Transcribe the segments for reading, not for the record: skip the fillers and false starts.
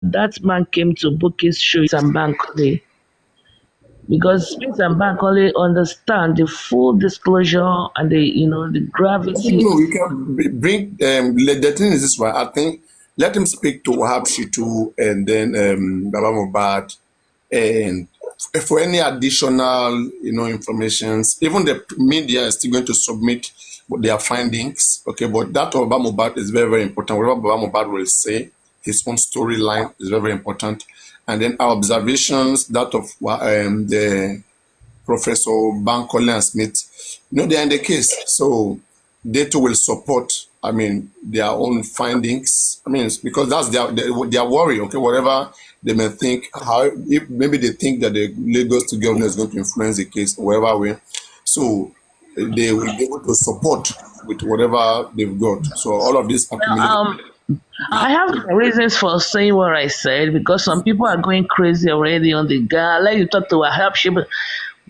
that man came to book his show and Bankole, because Smith and Bankole understand the full disclosure and the gravity. No, you can bring. The thing is this one. I think let him speak to Wahab Shitu and then Baba Mubad, and for any additional informations. Even the media is still going to submit their findings. Okay, but that of Baba Mubad is very very important. Whatever Baba Mubad will say, his own storyline is very very important, and then our observations, that of the Professor Bankole and Smith, they're in the case. So they too will support, their own findings. It's because that's their worry, okay, whatever they may think, how if maybe they think that the Lagos to governor is going to influence the case, whatever way. So they will be able to support with whatever they've got. So all of this accumulated. Um, I have my reasons for saying what I said because some people are going crazy already on the guy. Let you talk to a help ship.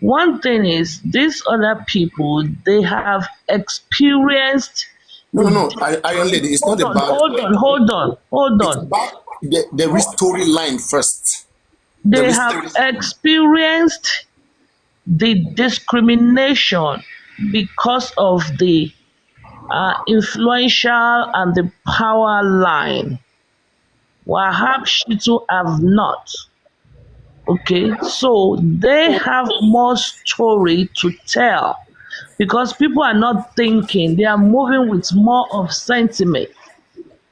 One thing is, these other people, they have experienced. No, Iron Lady, it's not about. Hold It's on. about the storyline first. The They have story. experienced the discrimination because of the influential and the power line. Wahab Shitu have not. Okay, so they have more story to tell because people are not thinking, they are moving with more of sentiment.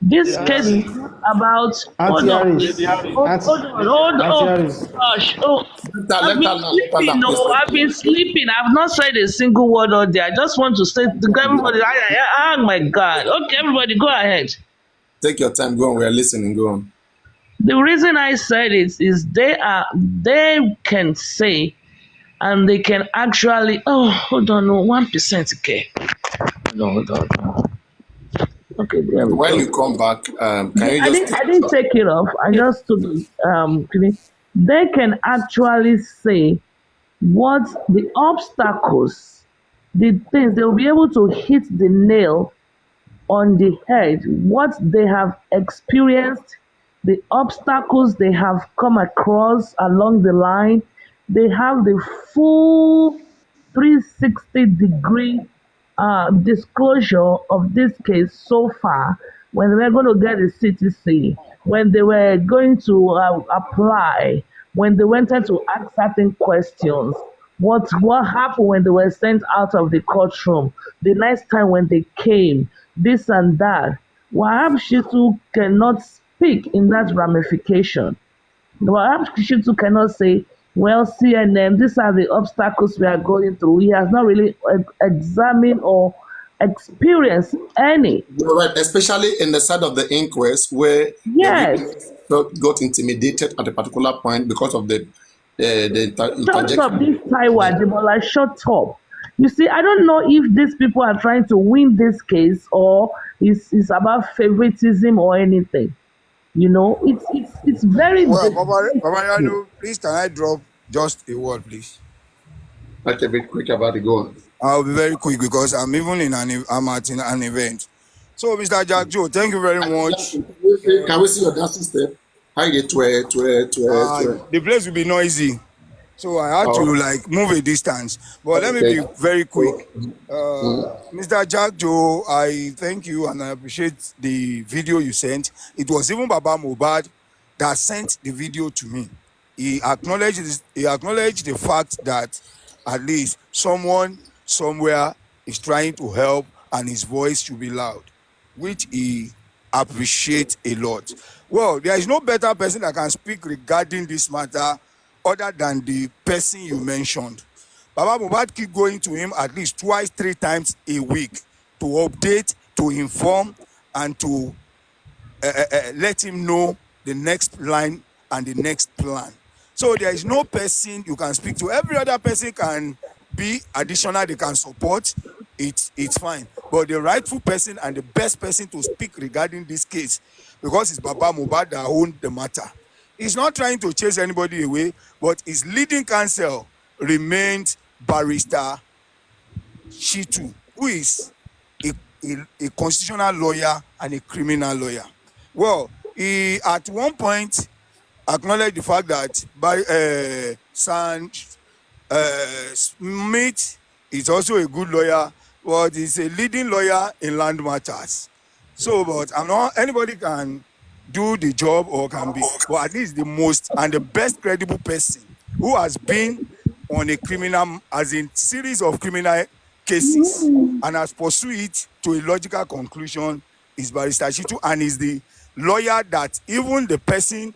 This Lady case is Harris, not about, Auntie hold on, Harris, hold Auntie on, Harris. gosh, oh, Let I've been her learn. Let her sleeping, learn, please. no, I've been sleeping. I've not said a single word all day. I just want to say to everybody, oh my God. Okay, everybody, go ahead. Take your time. Go on. We are listening. Go on. The reason I said it is they can say and they can actually, oh, hold on, no, 1%, okay. Hold on. Okay, there we When go. you come back, can you I just didn't take I didn't take it off. I just took they can actually say what the obstacles, the things they'll be able to hit the nail on the head, what they have experienced, the obstacles they have come across along the line. They have the full 360-degree disclosure of this case so far. When they were going to get a CTC, when they were going to apply, when they wanted to ask certain questions, what happened when they were sent out of the courtroom, the next time when they came, this and that. Wahab Shitu cannot speak in that ramification. Wahab Shitu cannot say, well, CNN, these are the obstacles we are going through. He has not really examined or experienced any. You're right, especially in the side of the inquest where the Yes, witness got intimidated at a particular point because of the shut up, interjection. this Taiwan, Debola, shut up. You see, I don't know if these people are trying to win this case or it's about favoritism or anything. It's very Well, Baba disgraceful. Yanu, please can I drop just a word, please? Like a bit quick about it. Go on. I'll be very quick because I'm even I'm at an event. So, Mr. Jack Joe, thank you very much. Can we see your dancing step? How you get to The place will be noisy, so I had to Oh, like move a distance. But let me okay. be very quick. Mm. Mr. Jack Joe, I thank you and I appreciate the video you sent. It was even Baba Mubad that sent the video to me. He acknowledged the fact that at least someone somewhere is trying to help and his voice should be loud, which he appreciates a lot. Well, there is no better person that can speak regarding this matter other than the person you mentioned. Baba Mohbad keep going to him at least twice, 3 times a week to update, to inform, and to let him know the next line and the next plan. So there is no person you can speak to. Every other person can be additional, they can support. It's fine. But the rightful person and the best person to speak regarding this case, because it's Baba Mohbad that owns the matter. He's not trying to chase anybody away, but his leading counsel remains Barrister Shitu, who is a constitutional lawyer and a criminal lawyer. Well, He at one point acknowledged the fact that by San Smith is also a good lawyer, but he's a leading lawyer in land matters. So, but I'm not anybody can do the job or can be, but at least the most and the best credible person who has been on a criminal, as in series of criminal cases, and has pursued it to a logical conclusion is Barrister Shitu, and is the lawyer that even the person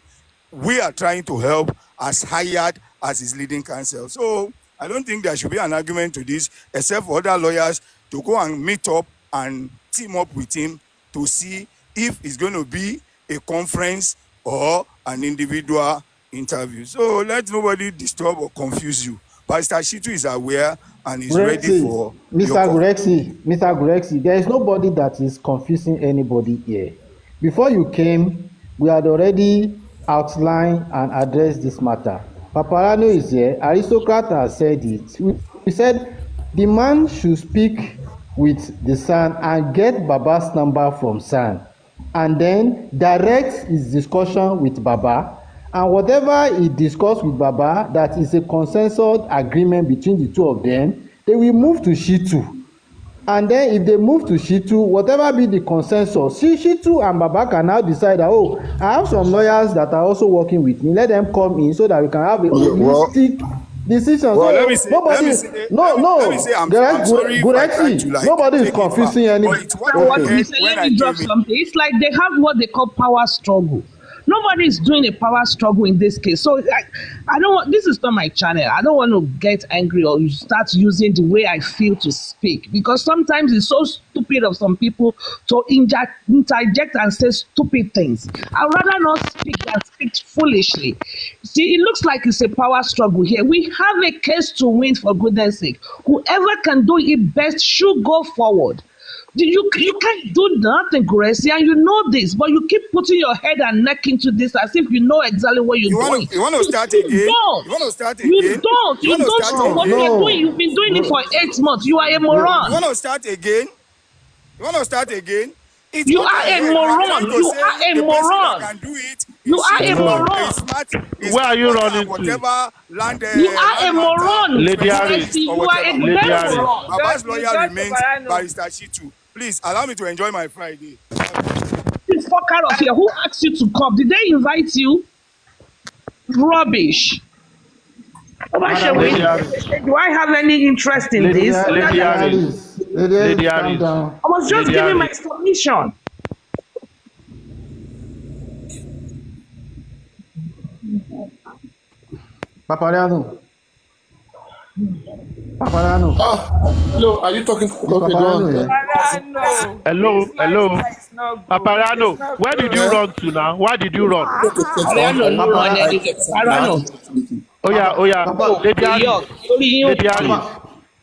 we are trying to help has hired as his leading counsel. So I don't think there should be an argument to this, except for other lawyers to go and meet up and team up with him to see if it's going to be a conference or an individual interview. So let nobody disturb or confuse you. Pastor Shitu is aware and is ready for Mr. Gurexi, there is nobody that is confusing anybody here. Before you came, we had already outlined and addressed this matter. Paparano is here. Aristocrat has said it. We said the man should speak with the SAN and get Baba's number from SAN, and then direct his discussion with Baba, and whatever he discussed with Baba that is a consensus agreement between the two of them, they will move to Shitu. And then if they move to Shitu, whatever be the consensus, Shitu and Baba can now decide that, oh, I have some lawyers that are also working with me, let them come in so that we can have a holistic decision. Well, so let me say, nobody, let me say, I'm sorry if I tried to, like, nobody is take it back. confusing anybody. But it's what What I you heard say, when let I me drop came in. something. It's like they have what they call power struggle. Nobody is doing a power struggle in this case. So I don't want, this is not my channel. I don't want to get angry or you start using the way I feel to speak, because sometimes it's so stupid of some people to interject and say stupid things. I'd rather not speak than speak foolishly. See, it looks like it's a power struggle here. We have a case to win, for goodness sake. Whoever can do it best should go forward. You can't do nothing, Gracie, and you know this, but you keep putting your head and neck into this as if you know exactly what you're doing. You want to start again? You don't. You want to start again? You don't. You don't know what you're doing. You've been doing it for 8 months. You are a moron. You want to start again? You want to start again? It's You what are I a heard. moron. I'm trying to You say are a the person moron. that can do it You is are a Shitu, moron. is smart, is Where are you smarter, running to? whatever land, You are a land moron. Lady Harris. Gracie, or you are a whatever. Lady very Harris. moron. Baba's You lawyer got remains Paparano. Barrister Shitu. Please allow me to enjoy my Friday. This fuck out of here. Who asked you to come? Did they invite you? Rubbish. Lady Harris. Do I have any interest in Lady this? Lady Harris. Lady calm Harris. down. I was just Lady giving my Harris. submission. Paparano. Paparano. Hello, are you talking? Okay, go Paparano on. here. Paparano. Hello, This hello. lifestyle is not good. Paparano, It's not where good. did you run to now? Why did you run? Ariano no run anything. Ariano. Oh yeah. Papa- Lady Harris. Lady Harris.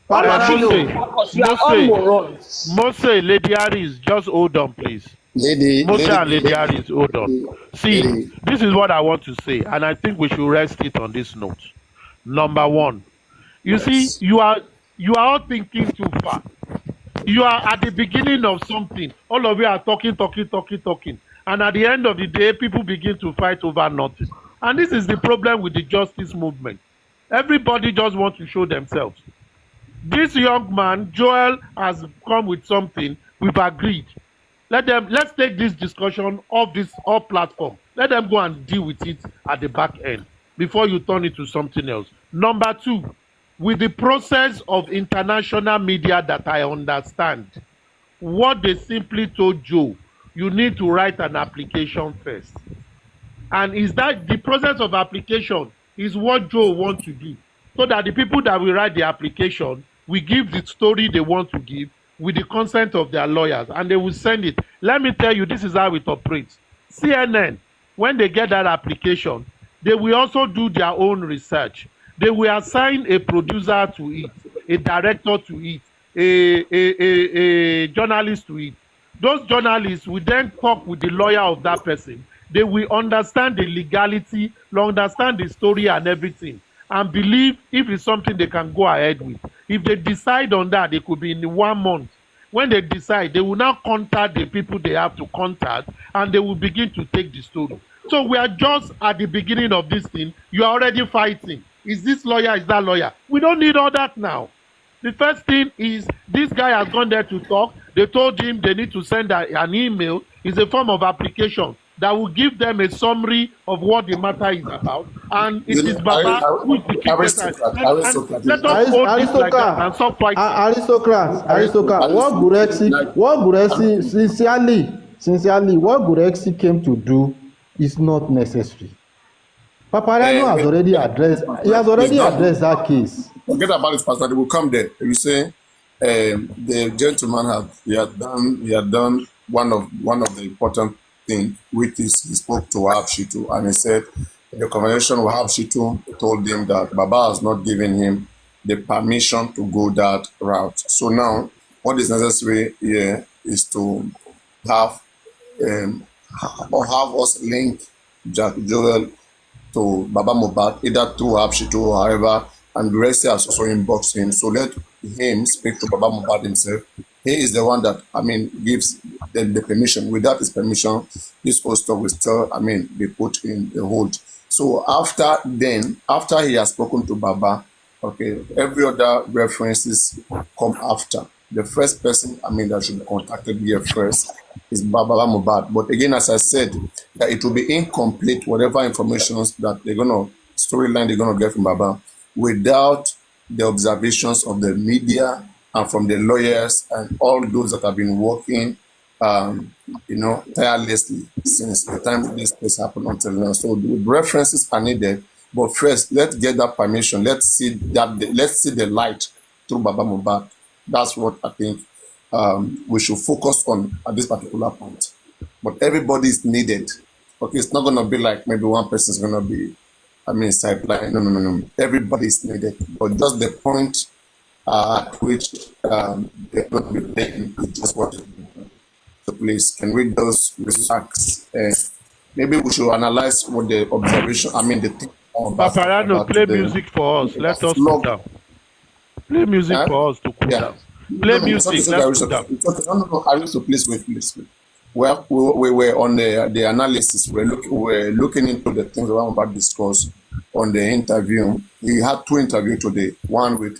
Paparano. You are all morons. Mose, Lady Harris, just hold on, please. Mose and Lady Harris, hold on. See, this is what I want to say, and I think we should rest it on this note. Number one, you see, you are all thinking too far. You are at the beginning of something. All of you are talking, and at the end of the day, people begin to fight over nothing. And this is the problem with the justice movement. Everybody just wants to show themselves. This young man, Joel, has come with something. We've agreed. Let's take this discussion off platform. Let them go and deal with it at the back end before you turn it to something else. Number two, with the process of international media that I understand, what they simply told Joe, you need to write an application first. And is that the process of application is what Joe wants to do, so that the people that will write the application will give the story they want to give with the consent of their lawyers, and they will send it. Let me tell you, this is how it operates. CNN, when they get that application, they will also do their own research. They will assign a producer to it, a director to it, a journalist to it. Those journalists will then talk with the lawyer of that person. They will understand the legality, understand the story and everything, and believe if it's something they can go ahead with. If they decide on that, it could be in 1 month. When they decide, they will now contact the people they have to contact, and they will begin to take the story. So we are just at the beginning of this thing. You are already fighting. Is this lawyer? Is that lawyer? We don't need all that now. The first thing is this guy has gone there to talk. They told him they need to send an email. It's a form of application that will give them a summary of what the matter is about. And it is Baba who is the chief. And let us hold this like that and stop fighting. Aristocrat. What Gurexi sincerely, what Gurexi came to do is not necessary. Paparano has already addressed. He has already addressed that case. Forget about his pastor. They will come there. You say the gentleman he had done one of the important things, which is he spoke to Wahab Shittu, and he said in the conversation Wahab Shittu told him that Baba has not given him the permission to go that route. So now what is necessary here is to have us link Jack Joel to Baba Mohbad, either through Wahab Shittu or however, and Gurexi has also inboxed him. So let him speak to Baba Mohbad himself. He is the one that, gives the permission. Without his permission, this whole stuff will still, be put in the hold. So after he has spoken to Baba, okay, every other references come after. The first person, that should be contacted here first is Baba Mohbad. But again, as I said, that it will be incomplete, whatever information that storyline they're gonna get from Baba, without the observations of the media and from the lawyers and all those that have been working, tirelessly since the time this case happened until now. So the references are needed, but first, let's get that permission. Let's see the light through Baba Mohbad. That's what I think we should focus on at this particular point. But everybody is needed. Okay, it's not going to be like maybe one person is going to be, sideline. No. Everybody is needed. But just the point at which they're going to be taken is just what is needed. So please, can we just relax? Maybe we should analyze what the observation, the thing. Paparano, play music for us. Let us cool down. Play music for us to cool down. Play music. Let's cool down. No. Aristo, please wait. Well, we were on the analysis. We're looking into the things around about discourse on the interview. We had 2 interviews today. One with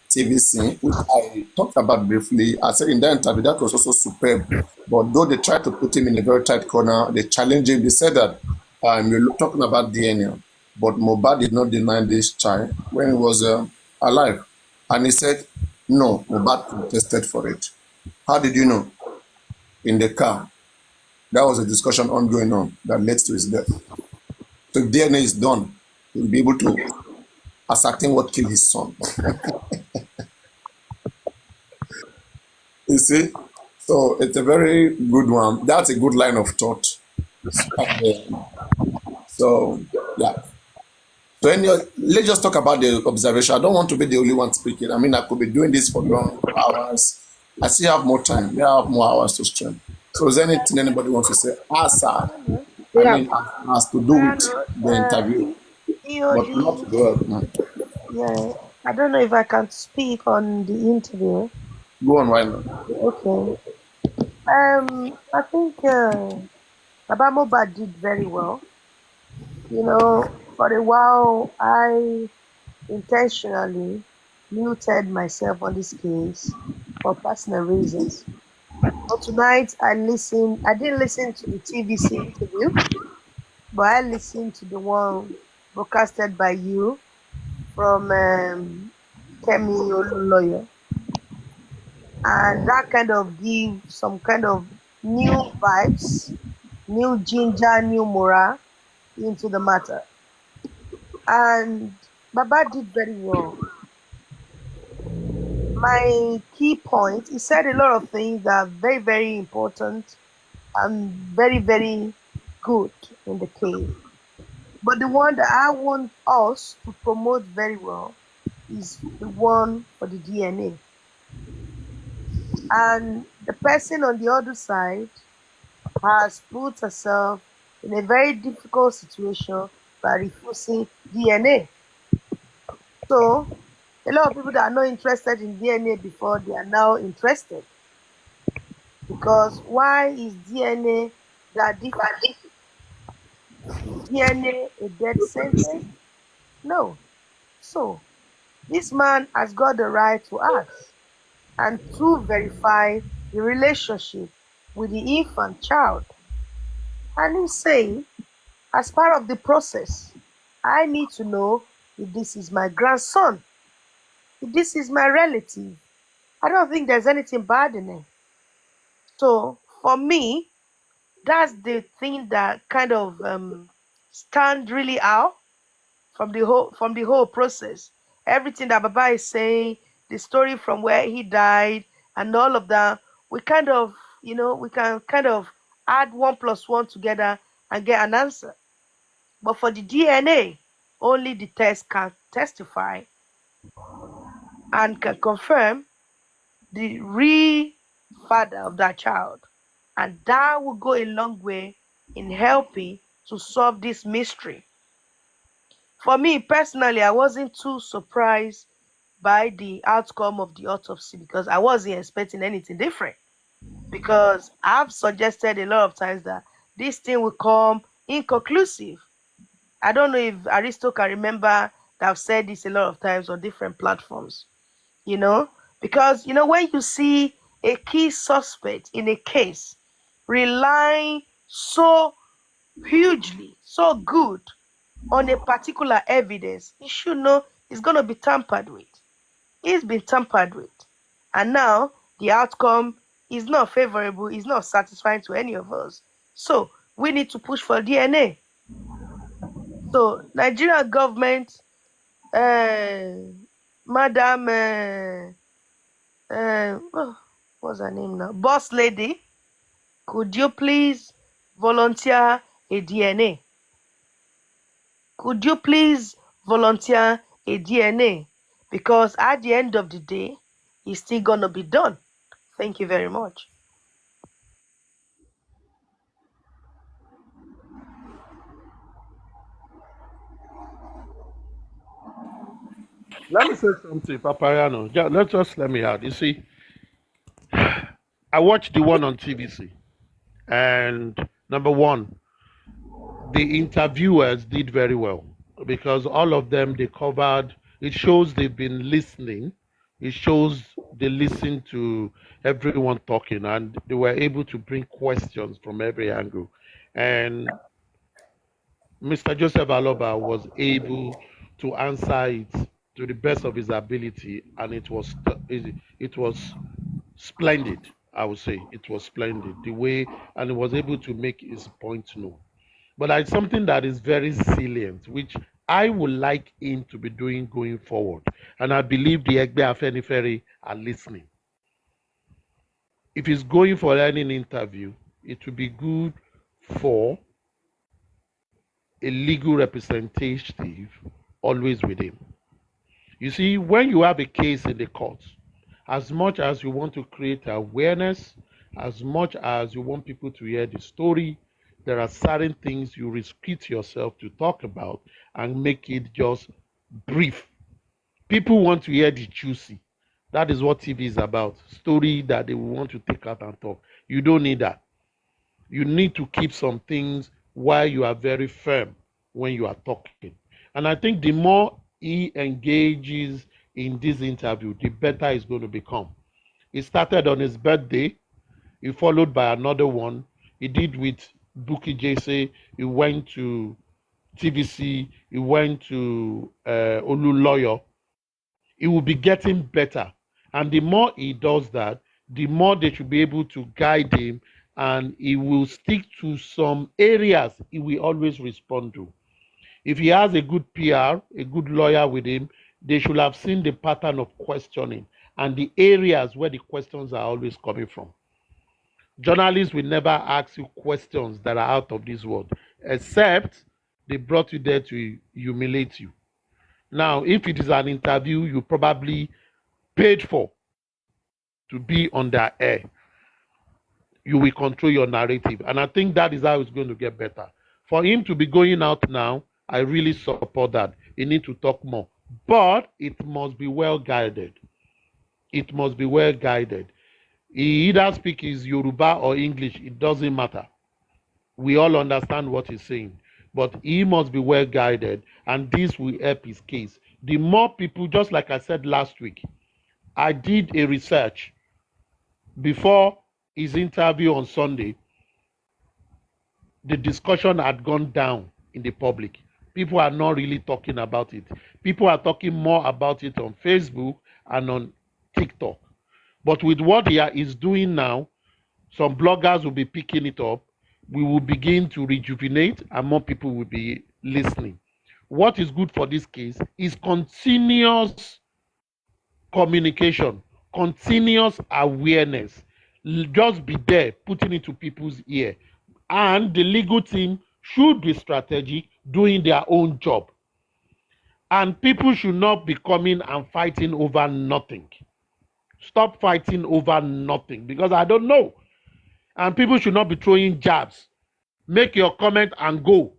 TVC, which I talked about briefly. I said in that interview that was also superb. But though they tried to put him in a very tight corner, they challenged him. They said that you're talking about DNA, but Mohbad did not deny this child when he was alive, and he said no. Mohbad protested for it. How did you know? In the car, that was a discussion ongoing on that led to his death. So if DNA is done, he'll be able to ascertain what killed his son. You see? So it's a very good one. That's a good line of thought. So, yeah. So let's just talk about the observation. I don't want to be the only one speaking. I could be doing this for long hours. I still have more time. We have more hours to stream. So is there anything anybody wants to say? Has to do with the interview. But not good. Yeah, I don't know if I can speak on the interview. Go on, why not? Okay. I think Baba Mohbad did very well. For a while, I intentionally muted myself on this case for personal reasons. But tonight, I didn't listen to the TVC interview, but I listened to the one broadcasted by you from Kemi Olunloyo. And that kind of gives some kind of new vibes, new ginger, new morale into the matter. And Baba did very well. My key point, he said a lot of things that are very, very important and very, very good in the case. But the one that I want us to promote very well is the one for the DNA. And the person on the other side has put herself in a very difficult situation by refusing DNA. So a lot of people that are not interested in DNA before, they are now interested. Because why is DNA that different? Is DNA a death sentence? No. So, this man has got the right to ask and to verify the relationship with the infant child. And he's saying, as part of the process, I need to know if this is my grandson, if this is my relative. I don't think there's anything bad in it. So for me, that's the thing that kind of stand really out from the whole process. Everything that Baba is saying, the story from where he died, and all of that, we kind of, we can kind of add 1 + 1 together and get an answer. But for the DNA, only the test can testify and can confirm the real father of that child. And that will go a long way in helping to solve this mystery. For me personally, I wasn't too surprised by the outcome of the autopsy because I wasn't expecting anything different. Because I've suggested a lot of times that this thing will come inconclusive. I don't know if Aristo can remember that I've said this a lot of times on different platforms, because, when you see a key suspect in a case relying so hugely, so good on a particular evidence, you should know it's going to be tampered with. It's been tampered with. And now the outcome is not favorable, is not satisfying to any of us. So we need to push for DNA. So Nigerian government, Madam, what's her name now? Boss lady, could you please volunteer a DNA? Could you please volunteer a DNA? Because at the end of the day, it's still going to be done. Thank you very much. Let me say something, Papayano. Let me add. You see, I watched the one on TVC, and number one, the interviewers did very well because all of them they covered. It shows they've been listening. It shows they listened to everyone talking, and they were able to bring questions from every angle. And Mr. Joseph Aloba was able to answer it to the best of his ability, and it was splendid. I would say it was splendid the way, and he was able to make his point known. But it's something that is very salient, which I would like him to be doing going forward, and I believe the Egbe Afenifere are listening. If he's going for any interview, it would be good for a legal representative always with him. You see, when you have a case in the court, as much as you want to create awareness, as much as you want people to hear the story, there are certain things you restrict yourself to talk about and make it just brief. People want to hear the juicy. That is what TV is about. Story that they want to take out and talk. You don't need that. You need to keep some things while you are very firm when you are talking. And I think the more he engages in this interview, the better it's going to become. It started on his birthday. He followed by another one. He did with Bukky Jesse. He went to TVC. He went to Olúlọ́yọ̀. He will be getting better. And the more he does that, the more they should be able to guide him, and he will stick to some areas he will always respond to. If he has a good PR, a good lawyer with him, they should have seen the pattern of questioning and the areas where the questions are always coming from. Journalists will never ask you questions that are out of this world, except they brought you there to humiliate you. Now, if it is an interview you probably paid for to be on their air, you will control your narrative. And I think that is how it's going to get better. For him to be going out now, I really support that. He needs to talk more. but it must be well guided. It must be well guided. He either speak his Yoruba or English, it doesn't matter. We all understand what he's saying, but he must be well guided, and this will help his case. The more people, just like I said last week, I did a research before his interview on Sunday. The discussion had gone down in the public. People are not really talking about it. People are talking more about it on Facebook and on TikTok. But with what he is doing now, some bloggers will be picking it up. We will begin to rejuvenate and more people will be listening. What is good for this case is continuous communication, continuous awareness. Just be there, putting it to people's ear. And the legal team should be strategic, doing their own job. And people should not be coming and fighting over nothing. Stop fighting over nothing, because I don't know. And people should not be throwing jabs. Make your comment and go.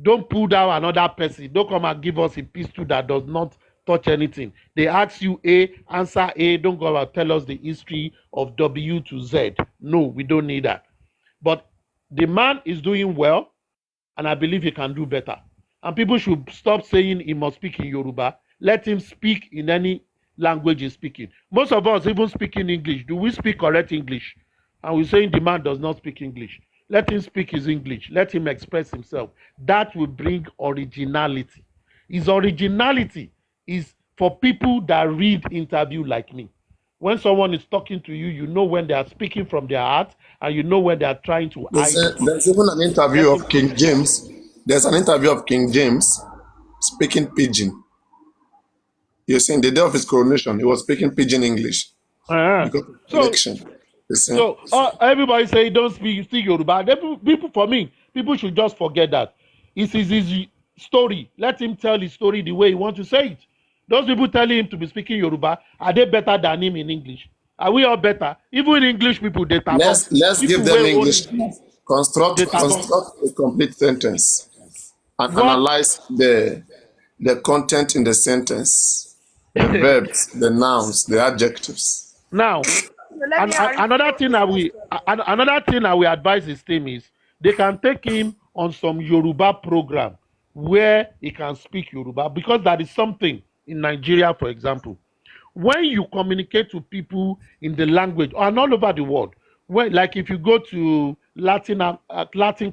Don't pull down another person. Don't come and give us a pistol that does not touch anything. They ask you A, answer A. Don't go and tell us the history of W to Z. No, we don't need that. But the man is doing well, and I believe he can do better. And people should stop saying he must speak in Yoruba. Let him speak in any language he's speaking. Most of us even speak in English. Do we speak correct English? And we're saying the man does not speak English. Let him speak his English. Let him express himself. That will bring originality. His originality is for people that read interview like me. When someone is talking to you, you know when they are speaking from their heart, and you know when they are trying to hide. There's even an interview of King James. There's an interview of King James speaking pidgin. You're saying the day of his coronation, he was speaking pidgin English. So everybody say don't speak Yoruba. People, for me, people should just forget that. It's his story. Let him tell his story the way he wants to say it. Those people telling him to be speaking Yoruba, are they better than him in English? Are we all better? Even English people, they talk. Let's give them English. Construct a complete sentence and analyze the content in the sentence, the verbs, the nouns, the adjectives. Now, another thing I will advise his team is they can take him on some Yoruba program where he can speak Yoruba, because that is something in Nigeria, for example. When you communicate to people in the language and all over the world, like if you go to Latin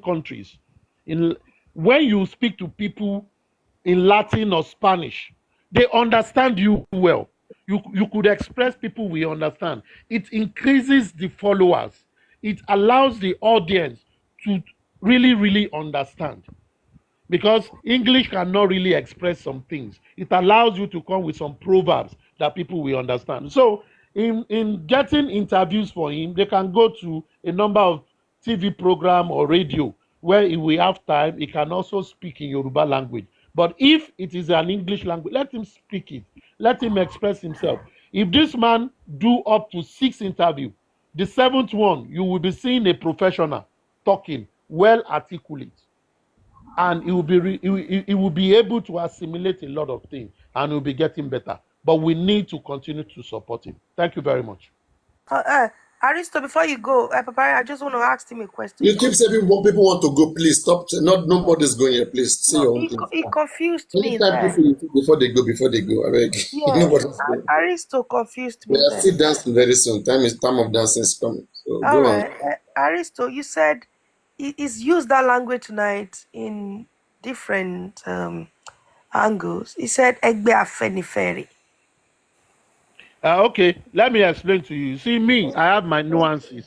countries, when you speak to people in Latin or Spanish, they understand you well. You could express, people will understand. It increases the followers. It allows the audience to really, really understand. Because English cannot really express some things. It allows you to come with some proverbs that people will understand. So in getting interviews for him, they can go to a number of TV program or radio where he will have time. He can also speak in Yoruba language. But if it is an English language, let him speak it. Let him express himself. If this man do up to 6 interviews, the 7th one, you will be seeing a professional talking, well articulate. And he will be able to assimilate a lot of things, and he will be getting better. But we need to continue to support him. Thank you very much. Aristo, before you go, Papa, I just want to ask him a question. You keep saying people want to go. Please stop. Nobody's going here. Please say your own thing. He confused me. Before they go. I beg. Yeah, Aristo confused me. We are still dancing very soon. Time of dancing is coming. So all right. Aristo, you said he's used that language tonight in different angles. He said Egbe Afenifere. Okay, let me explain to you. See, me, I have my nuances.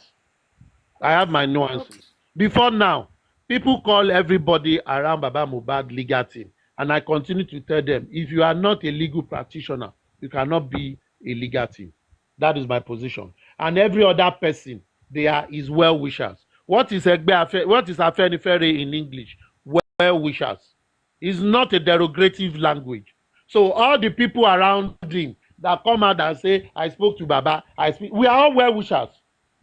Before now, people call everybody around Baba Mohbad legal team. And I continue to tell them, if you are not a legal practitioner, you cannot be a legal team. That is my position. And every other person, they are his well-wishers. What is Afenifere in English? Well-wishers. It's not a derogative language. So all the people around him that come out and say, I spoke to Baba, we are all well-wishers.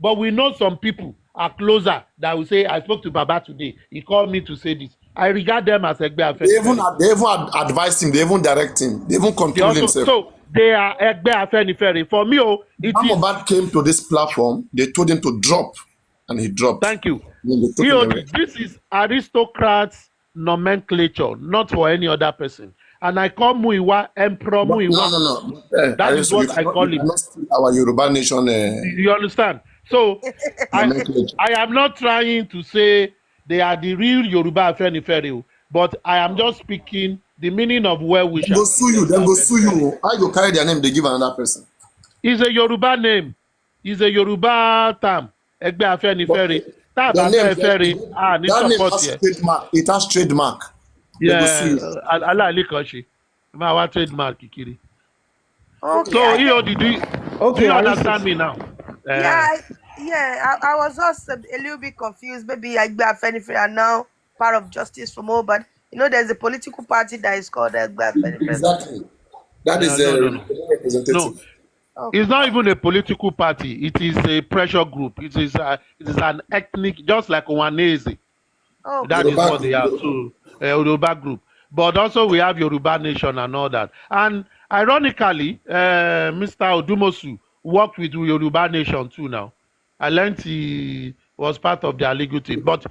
But we know some people are closer that will say, I spoke to Baba today. He called me to say this. I regard them as Egbe They even Afenifere. advise him. They even direct him. They even They control also, himself. so they are Egbe Afenifere. For me, it is. Mohbad came to this platform. They told him to drop, and he dropped. Thank you. Then they took him away. This is aristocrats nomenclature, not for any other person. And I call Muiwa Emperor No, Muiwa. no. That is what I call him. Our Yoruba nation. You understand? So I am not trying to say they are the real Yoruba Afenifere, but I am just speaking the meaning of well-wisher. Go sue you. Then go sue you. How you carry their name? They give another person. It's a Yoruba name. It's a Yoruba term. Egbe Afenifere. That name has trademark. It has trademark. Yeah, Allah Alikoshi. Ma wa trademark kikiri. Okay. So do you understand me now? I was just a little bit confused. Maybe Egbe Afenifere are now part of Justice for Mohbad. You know, there's a political party that is called Egbe Afenifere. Exactly. That is a representative. No. Okay. It's not even a political party. It is a pressure group. It is an ethnic, just like Owanese. Oh, that is what they are. So Yoruba group. But also we have Yoruba Nation and all that. And ironically, Mr. Odumosu worked with Yoruba Nation too now. I learned he was part of their legal team. But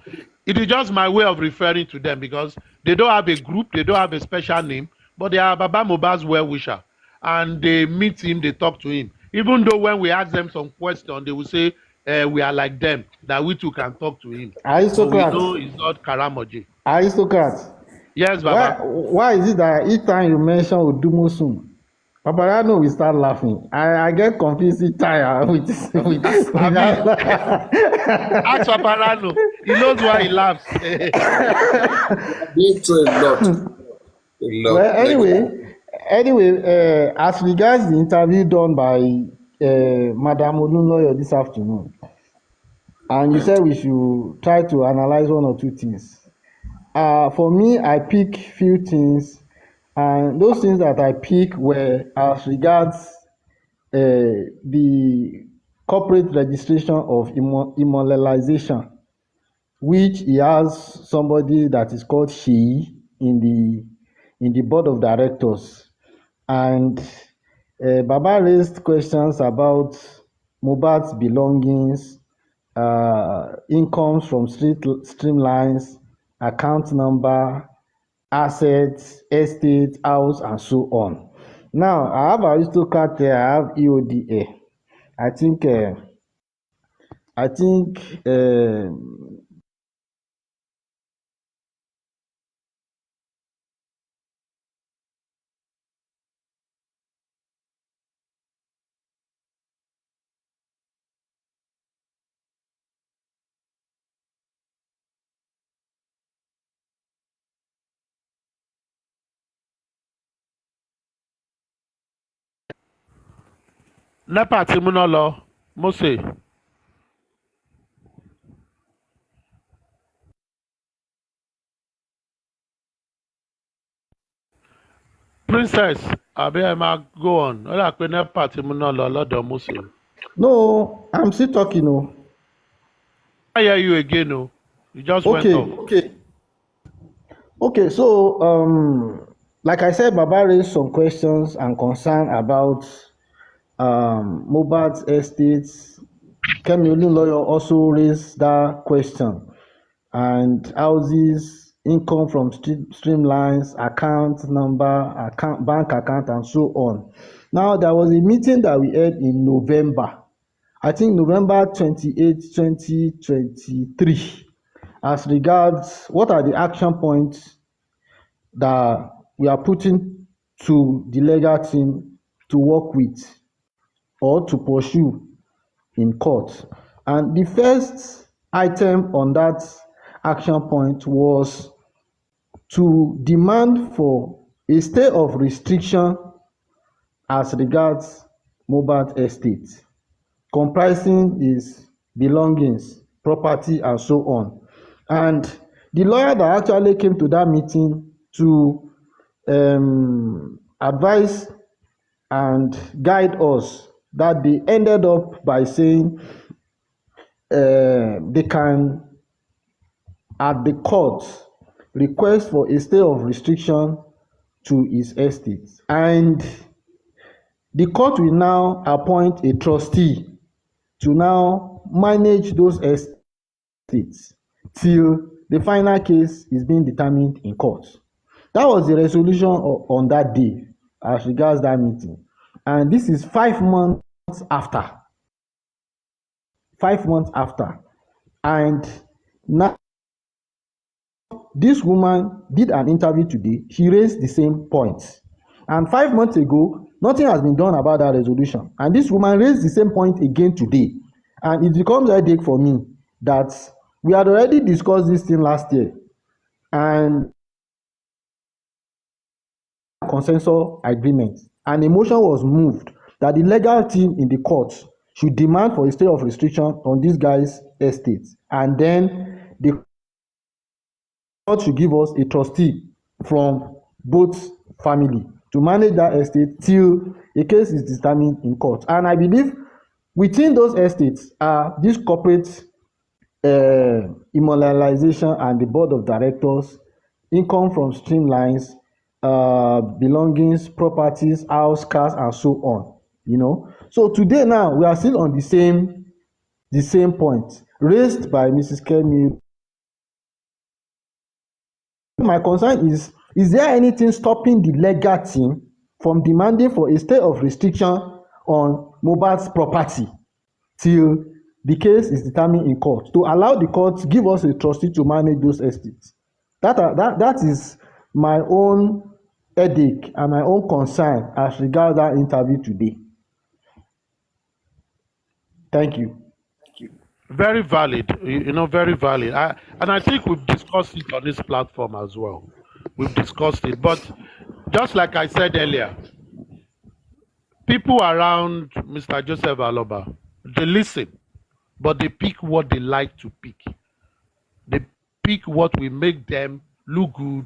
it is just my way of referring to them because they don't have a group, they don't have a special name, but they are Baba Mohbad's well-wisher. And they meet him, they talk to him. Even though when we ask them some questions, they will say, we are like them, that we too can talk to him. Aristocrat. So we know it's not Karamoje. Aristocrat. Yes, Baba. Why is it that each time you mention Odumosun, Paparano will start laughing? I get confused each time with Ask Paparano. He knows why he laughs. Been through a lot. Well, anyway, as regards the interview done by Madam Olunloyo this afternoon, and you said we should try to analyze one or two things. For me, I pick few things, and those things that I pick were as regards the corporate registration of immortalization, which he has somebody that is called She in the board of directors. And Baba raised questions about Mohbad's belongings, incomes from streamlines, account number, assets, estate, house, and so on. Now, I have Aristocrat there, I have EODA. I think NEPA tí múná lọ, Mose. Princess, àbí ẹ máa go on. Ó dà pé NEPA tí múná lọ lọ́dọ̀ Mose. No, I'm still talking. No. I hear you again. No. You just went off. Okay. So, like I said, Baba raised some questions and concern about Mohbad's estates. Kemi Olunloyo also raised that question, and houses, income from streamlines, account number, bank account, and so on. Now, there was a meeting that we had in November. I think November 28, 2023, as regards what are the action points that we are putting to the legal team to work with or to pursue in court. And the first item on that action point was to demand for a stay of restriction as regards Mohbad estate, comprising his belongings, property, and so on. And the lawyer that actually came to that meeting to advise and guide us, that they ended up by saying they can, at the court, request for a stay of restriction to his estate, and the court will now appoint a trustee to now manage those estates till the final case is being determined in court. That was the resolution on that day as regards that meeting. And this is 5 months after. 5 months after. And now this woman did an interview today. She raised the same points. And 5 months ago, nothing has been done about that resolution. And this woman raised the same point again today. And it becomes a headache for me that we had already discussed this thing last year. And consensus agreement. And a motion was moved that the legal team in the court should demand for a stay of restriction on this guy's estate. And then the court should give us a trustee from both family to manage that estate till a case is determined in court. And I believe within those estates are this corporate immobilization and the board of directors, income from streamlines, belongings, properties, house, cars, and so on. You know, so today now we are still on the same point raised by Mrs. Kemi. My concern is there anything stopping the legal team from demanding for a stay of restriction on Mohbad's property till the case is determined in court, to allow the court to give us a trustee to manage those estates? That is my own headache and my own concern as regards that interview today. Thank you. Very valid, very valid. I think we've discussed it on this platform as well. We've discussed it. But just like I said earlier, people around Mr. Joseph Aloba, they listen, but they pick what they like to pick. They pick what will make them look good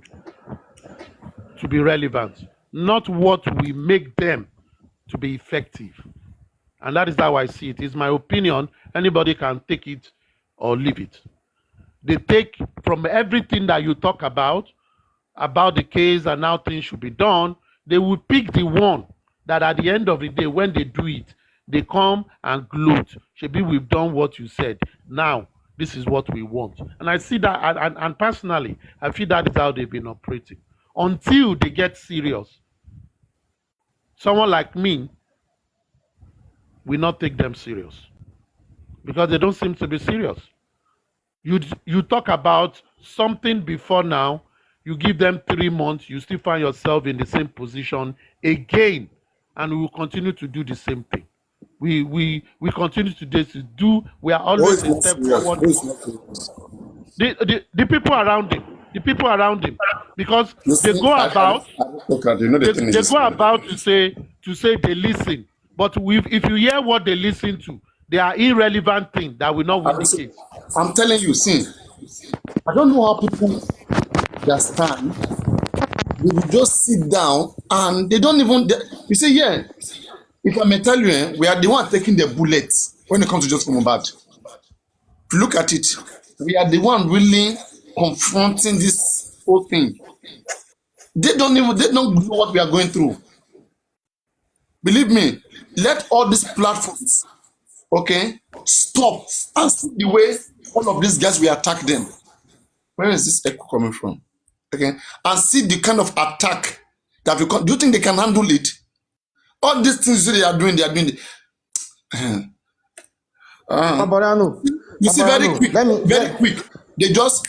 to be relevant, not what will make them to be effective. And that is how I see it. It's my opinion. Anybody can take it or leave it. They take from everything that you talk about the case and how things should be done, they will pick the one that at the end of the day, when they do it, they come and gloat. Shebi, we've done what you said. Now, this is what we want. And I see that, and personally, I feel that is how they've been operating. Until they get serious. Someone like me will not take them serious because they don't seem to be serious. You talk about something before now, you give them 3 months, you still find yourself in the same position again, and we will continue to do the same thing. We continue to do. We are always a step forward. The people around him, because they go about to say they listen, but if you hear what they listen to, they are irrelevant things that will not win the case. I'm telling you, see, I don't know how people understand. They will just sit down and they don't even. You see, yeah, if I may tell you, we are the one taking the bullets when it comes to Joseph Mohbad. Look at it. We are the one really confronting this whole thing. They don't know what we are going through. Believe me, let all these platforms, okay, stop and see the way all of these guys we attack them. Where is this echo coming from? Okay, and see the kind of attack that we do you think they can handle it? All these things they are doing it. You see, very quick. They just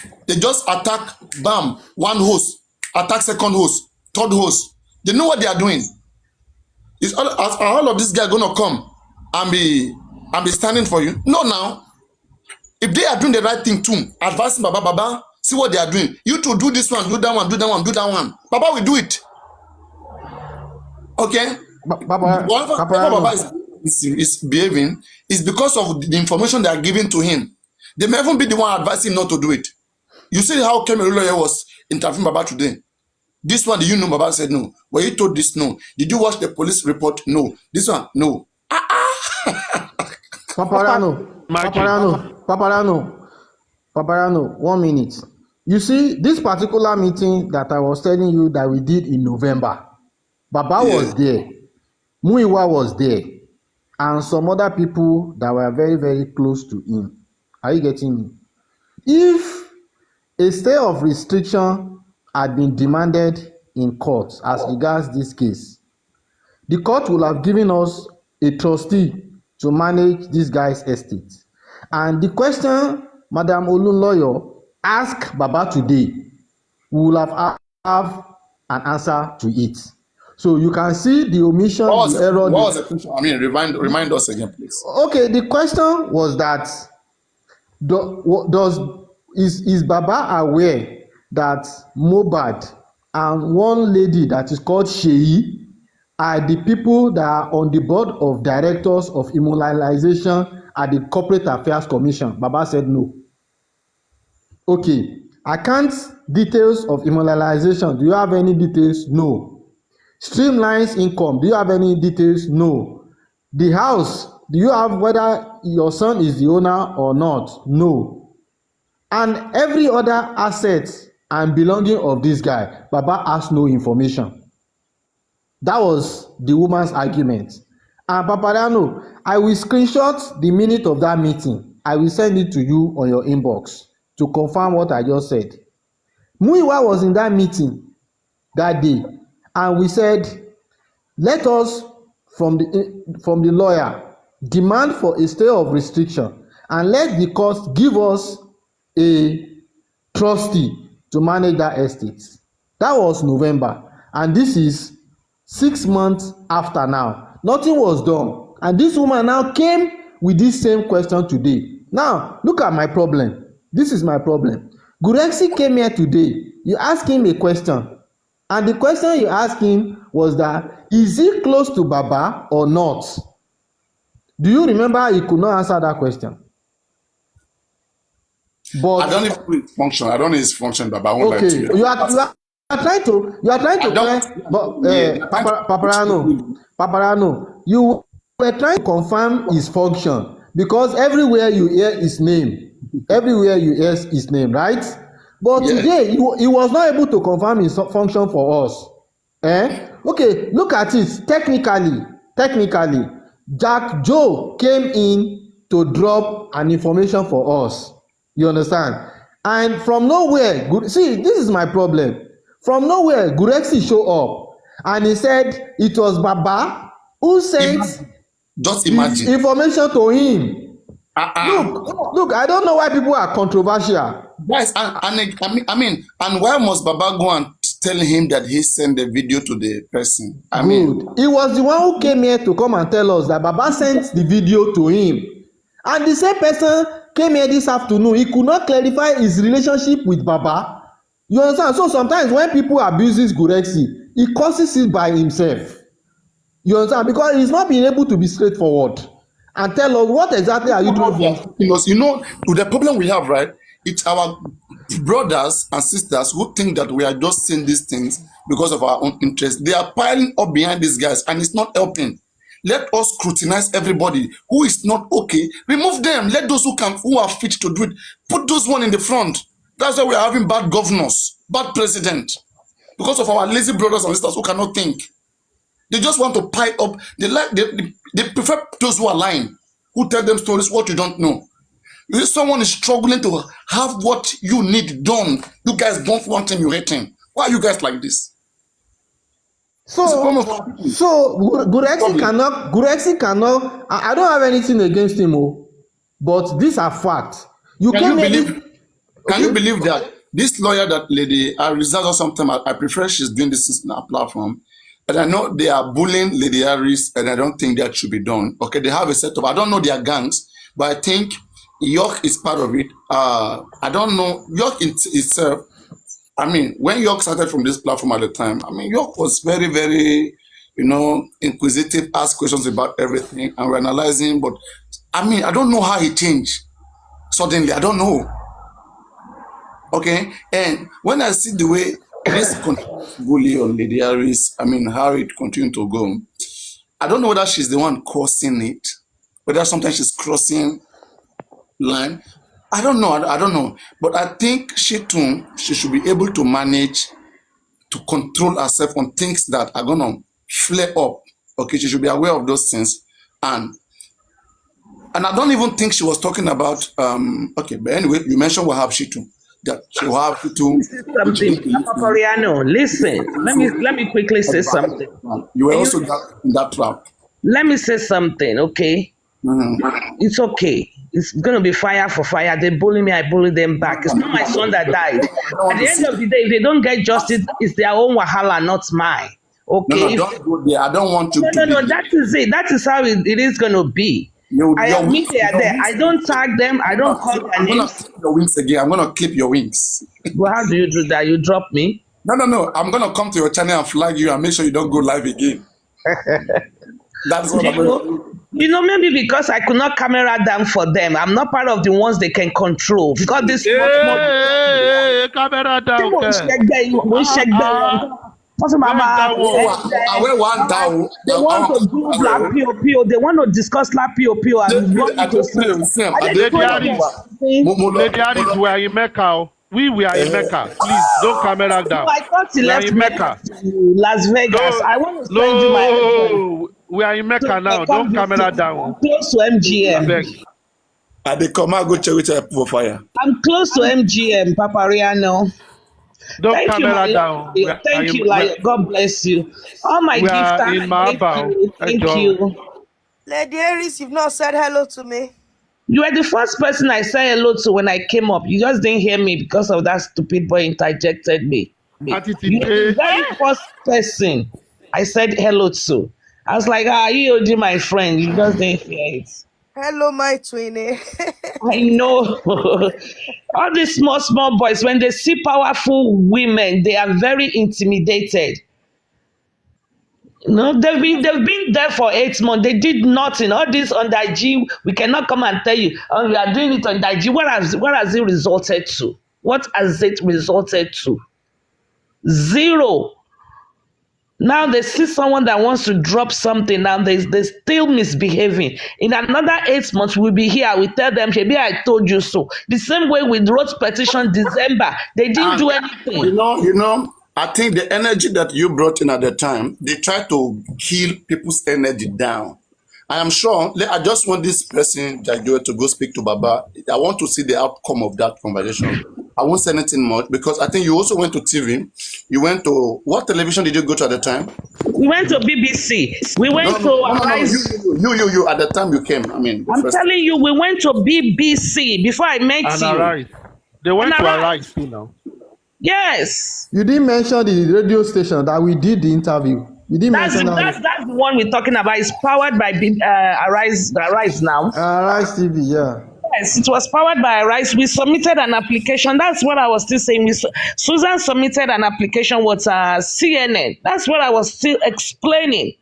attack, bam, one host, attack second host, third host. They know what they are doing. Is all of these guys gonna come and be standing for you? No, now. If they are doing the right thing too, advising Baba, see what they are doing. You to do this one, do that one, do that one, do that one. Baba will do it. Okay? Baba is behaving is because of the information they are giving to him. They may even be the one advising him not to do it. You see how Kemi Olunloyo was interviewing Baba today. This one, do you know Baba said no? When he told this, no. Did you watch the police report? No. This one, no. Paparano, 1 minute. You see, this particular meeting that I was telling you that we did in November, Baba was Yeah. there, Muiwa was there, and some other people that were very, very close to him. Are you getting me? If a stay of restriction had been demanded in court as regards this case, the court would have given us a trustee to manage this guy's estate. And the question Madam Olunloyo asked Baba today, we will have an answer to it. So you can see the omission, the error. What was the question? I mean, remind us again, please. Okay, the question was that is Baba aware that Mohbad and one lady that is called Sheyi are the people that are on the board of directors of immobilization at the Corporate Affairs Commission? Baba said no. Okay, account details of immobilization, do you have any details? No. Streamlines income, do you have any details? No. The house, do you have whether your son is the owner or not? No. And every other asset and belonging of this guy, Baba has no information. That was the woman's argument. And Paparano, I will screenshot the minute of that meeting. I will send it to you on your inbox to confirm what I just said. Muiwa was in that meeting that day, and we said, let us, from the lawyer, demand for a stay of restriction and let the court give us a trustee to manage that estate. That was November, and this is 6 months after now. Nothing was done, and this woman now came with this same question today. Now look at my problem. This is my problem. Gurexy came here today. You ask him a question, and the question you asked him was that, is he close to Baba or not? Do you remember? He could not answer that question. But I don't even know his function. I don't know his function, Baba. I won't lie to okay, you. you are trying to Paparano, you were trying to confirm his function because everywhere you hear his name, right? But Yeah. today he was not able to confirm his function for us. Okay, look at it. Technically, Jack Joe came in to drop an information for us. You understand? And from nowhere, see, this is my problem. From nowhere, Gurexy showed up and he said it was Baba who sent Just imagine. information to him. Look, I don't know why people are controversial. Guys, and why must Baba go and tell him that he sent the video to the person? I mean, He was the one who came here to come and tell us that Baba sent the video to him. And the same person came here this afternoon. He could not clarify his relationship with Baba. You understand? So sometimes when people abuses Gurexy, he causes it by himself. You understand? Because he's not being able to be straightforward and tell us what exactly are you doing for. the problem we have, right? It's our brothers and sisters who think that we are just saying these things because of our own interest. They are piling up behind these guys, and it's not helping. Let us scrutinize everybody who is not okay. Remove them. Let those who are fit to do it. Put those one in the front. That's why we are having bad governors, bad president, because of our lazy brothers and sisters who cannot think. They just want to pile up. They prefer those who are lying, who tell them stories what you don't know. If someone is struggling to have what you need done, you guys don't want him, you hate him. Why are you guys like this? So Gurexy cannot. I don't have anything against him, but these are facts. Can you believe that this lawyer, that lady, I result or something, I prefer she's doing this in our platform. And I know they are bullying Lady Harris, and I don't think that should be done. Okay, they have a setup. I don't know their gangs, but I think York is part of it. I don't know York itself. I mean, when York started from this platform at the time, I mean, York was very, very, inquisitive, asked questions about everything, and we're analyzing. But I mean, I don't know how he changed suddenly. I don't know. Okay, and when I see the way this bully on Lady Harris, I mean, how it continued to go, I don't know whether she's the one causing it, whether sometimes she's crossing line. I don't know. I don't know. But I think she too, she should be able to manage to control herself on things that are gonna flare up. Okay, she should be aware of those things. And I don't even think she was talking about okay, but anyway, you mentioned Wahab Shitu. That she Wahab Shitu. Something, Papa Coriano, listen. Let me quickly say something. You were also in that trap. Let me say something, okay? It's okay. It's gonna be fire for fire. They bully me, I bully them back. It's not my son that died. At the end of the day, if they don't get justice, it's their own wahala, not mine. Okay. No, don't go there. I don't want you to. No, that is it. That is how it is gonna be. I admit they are there. I don't tag them. I don't call their names. I'm gonna clip your wings again. I'm gonna clip your wings. Well, how do you do that? You drop me? No. I'm gonna come to your channel and flag you and make sure you don't go live again. That's what I'm gonna do. You know, maybe because I could not camera down for them. I'm not part of the ones they can control. Because this camera down. They want to do black POPO. They want to discuss black POPO. And Lady Harris, we are in Mecca. We are in Mecca. Please don't camera down. I thought he left Mecca. Las Vegas. I want to send you my. We are in Mecca now. Don't camera down. I'm close to MGM. They come out, go check with your fire. I'm close to MGM, Papariano. Don't camera down. Thank you, Like God bless you. Oh my gift. Thank you. Lady Harris, you've not said hello to me. You were the first person I said hello to when I came up. You just didn't hear me because of that stupid boy interjected me. You were the very first person I said hello to. I was like, EOD, my friend. You just didn't hear it. Hello, my twinnie. I know. All these small boys, when they see powerful women, they are very intimidated. No, they've been there for 8 months. They did nothing. All this under G, we cannot come and tell you, oh, we are doing it under G. What has it resulted to? What has it resulted to? Zero. Now they see someone that wants to drop something. Now they're still misbehaving. In another 8 months, we'll be here. We tell them, maybe I told you so. The same way with Road Petition December, they didn't do anything. You know. I think the energy that you brought in at the time, they tried to kill people's energy down. I am sure, I just want this person, Jajoy, to go speak to Baba. I want to see the outcome of that conversation. I won't say anything much because I think you also went to TV. You went to, what television did you go to at the time? We went to BBC. We went You, at the time you came. I'm telling you, we went to BBC before I met you. Arise. They went to Arise too now. Yes. You didn't mention the radio station that we did the interview. You didn't mention that. That's the one we're talking about. It's powered by Arise now. Arise TV, yeah. Yes, it was powered by Arise. We submitted an application. That's what I was still saying. Susan submitted an application with CNN. That's what I was still explaining.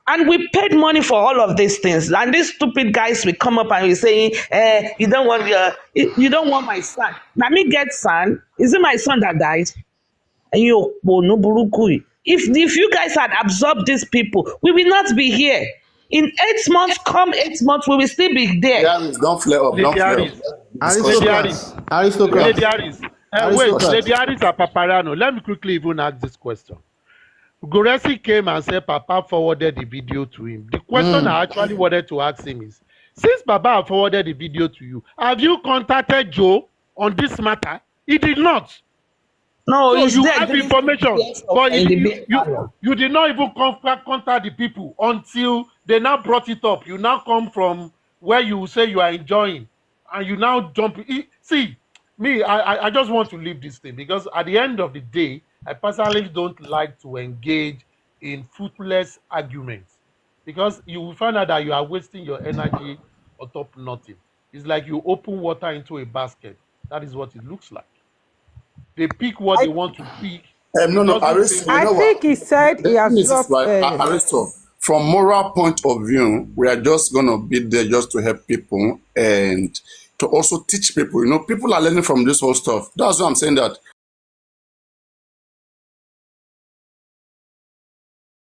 And we paid money for all of these things. And these stupid guys will come up and will say, you don't want my son. Now me get son. Is it my son that died? And if you guys had absorbed these people, we will not be here. In 8 months, we will still be there. Don't flare up. Don't flare up. Aristocrats. Lady Harris. Wait, Lady Harris and Paparano. Let me quickly even ask this question. Goresi came and said Papa forwarded the video to him. The question I actually wanted to ask him is, since Papa forwarded the video to you, have you contacted Joe on this matter? He did not. No, so you have information, but you did not even contact the people until they now brought it up. You now come from where you say you are enjoying, and you now jump. See, me, I just want to leave this thing because at the end of the day, I personally don't like to engage in fruitless arguments because you will find out that you are wasting your energy on top nothing. It's like you open water into a basket. That is what it looks like. They pick what they want to pick. No, Aristo. I think he said he has dropped. Aristo, from moral point of view, we are just going to be there just to help people and to also teach people. People are learning from this whole stuff. That's why I'm saying that